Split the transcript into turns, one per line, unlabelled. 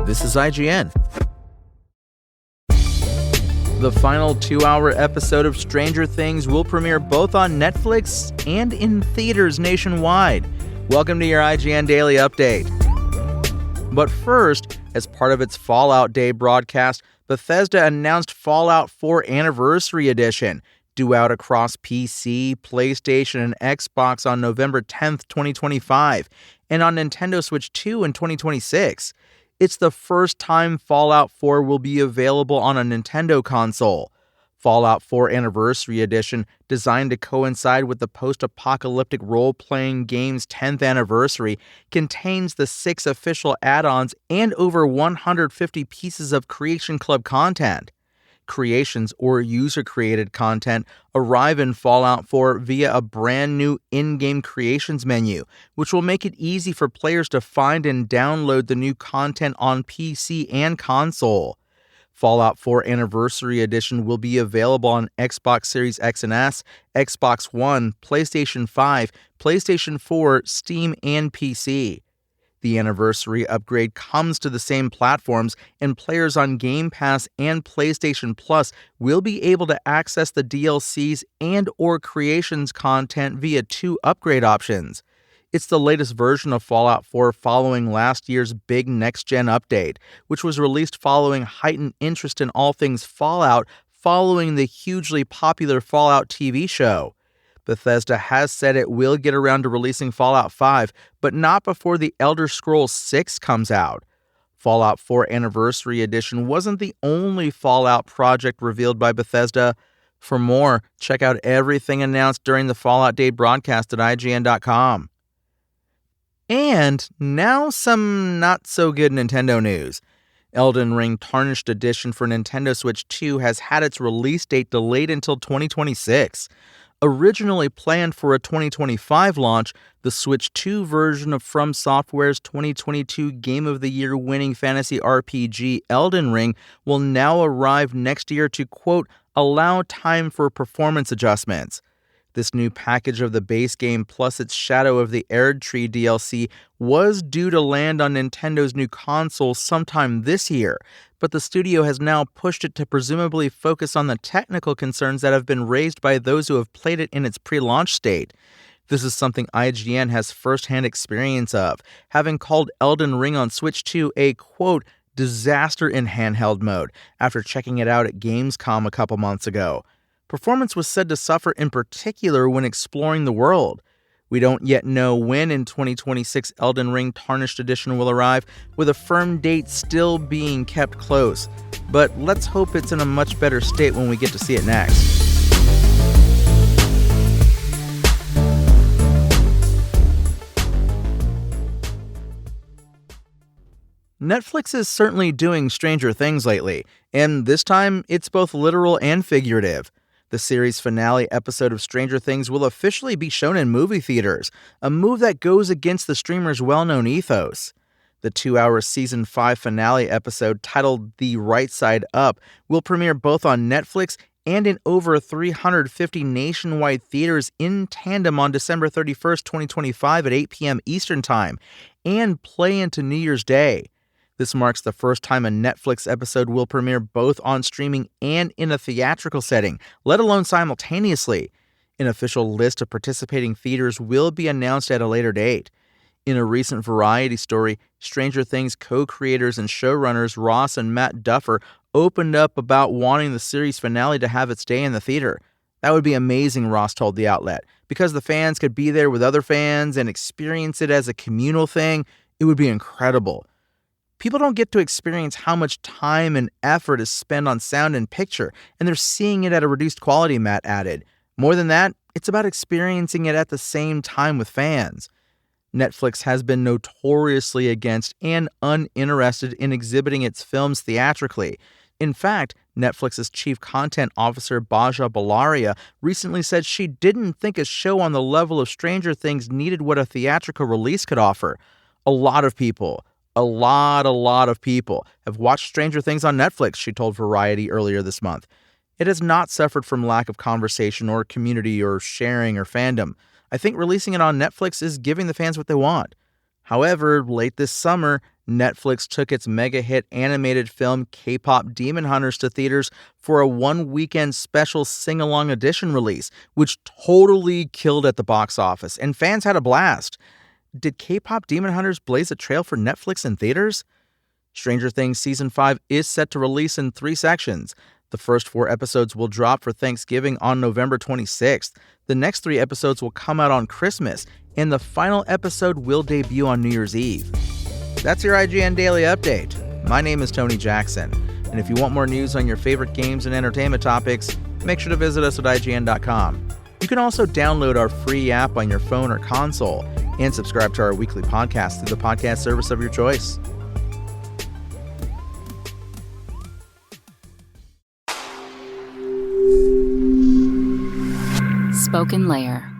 This is IGN. The final 2-hour episode of Stranger Things will premiere both on Netflix and in theaters nationwide. Welcome to your IGN Daily Update. But first, as part of its Fallout Day broadcast, Bethesda announced Fallout 4 Anniversary Edition, due out across PC, PlayStation, and Xbox on November 10th, 2025, and on Nintendo Switch 2 in 2026. It's the first time Fallout 4 will be available on a Nintendo console. Fallout 4 Anniversary Edition, designed to coincide with the post-apocalyptic role-playing game's 10th anniversary, contains the 6 official add-ons and over 150 pieces of Creation Club content. Creations or user-created content arrive in Fallout 4 via a brand new in-game creations menu, which will make it easy for players to find and download the new content on PC and console. Fallout 4 Anniversary Edition will be available on Xbox Series X and S, Xbox One, PlayStation 5, PlayStation 4, Steam, and PC. The anniversary upgrade comes to the same platforms, and players on Game Pass and PlayStation Plus will be able to access the DLCs and/or Creations content via 2 upgrade options. It's the latest version of Fallout 4 following last year's big next-gen update, which was released following heightened interest in all things Fallout following the hugely popular Fallout TV show. Bethesda has said it will get around to releasing Fallout 5, but not before The Elder Scrolls 6 comes out. Fallout 4 Anniversary Edition wasn't the only Fallout project revealed by Bethesda. For more, check out everything announced during the Fallout Day broadcast at IGN.com. And now some not-so-good Nintendo news. Elden Ring Tarnished Edition for Nintendo Switch 2 has had its release date delayed until 2026. Originally planned for a 2025 launch, the Switch 2 version of From Software's 2022 Game of the Year winning fantasy RPG Elden Ring will now arrive next year to, quote, allow time for performance adjustments. This new package of the base game plus its Shadow of the Erdtree DLC was due to land on Nintendo's new console sometime this year, but the studio has now pushed it to presumably focus on the technical concerns that have been raised by those who have played it in its pre-launch state. This is something IGN has first-hand experience of, having called Elden Ring on Switch 2 a, quote, disaster in handheld mode after checking it out at Gamescom a couple months ago. Performance was said to suffer in particular when exploring the world. We don't yet know when in 2026 Elden Ring Tarnished Edition will arrive, with a firm date still being kept close. But let's hope it's in a much better state when we get to see it next. Netflix is certainly doing stranger things lately, and this time it's both literal and figurative. The series finale episode of Stranger Things will officially be shown in movie theaters, a move that goes against the streamer's well-known ethos. The 2-hour Season 5 finale episode, titled The Right Side Up, will premiere both on Netflix and in over 350 nationwide theaters in tandem on December 31st, 2025 at 8 p.m. Eastern Time, and play into New Year's Day. This marks the first time a Netflix episode will premiere both on streaming and in a theatrical setting, let alone simultaneously. An official list of participating theaters will be announced at a later date. In a recent Variety story, Stranger Things co-creators and showrunners Ross and Matt Duffer opened up about wanting the series finale to have its day in the theater. That would be amazing, Ross told the outlet, because the fans could be there with other fans and experience it as a communal thing. It would be incredible. People don't get to experience how much time and effort is spent on sound and picture, and they're seeing it at a reduced quality, Matt added. More than that, it's about experiencing it at the same time with fans. Netflix has been notoriously against and uninterested in exhibiting its films theatrically. In fact, Netflix's chief content officer Baja Balaria recently said she didn't think a show on the level of Stranger Things needed what a theatrical release could offer. A lot of people have watched Stranger Things on Netflix, she told Variety earlier this month. It has not suffered from lack of conversation or community or sharing or fandom. I think releasing it on Netflix is giving the fans what they want. However, late this summer, Netflix took its mega-hit animated film K-pop Demon Hunters to theaters for a one-weekend special sing-along edition release, which totally killed at the box office, and fans had a blast. Did K-pop Demon Hunters blaze a trail for Netflix in theaters? Stranger Things Season 5 is set to release in 3 sections. The first 4 episodes will drop for Thanksgiving on November 26th. The next 3 episodes will come out on Christmas, and the final episode will debut on New Year's Eve. That's your IGN Daily Update. My name is Tony Jackson, and if you want more news on your favorite games and entertainment topics, make sure to visit us at IGN.com. You can also download our free app on your phone or console and subscribe to our weekly podcast through the podcast service of your choice.
Spoken Layer.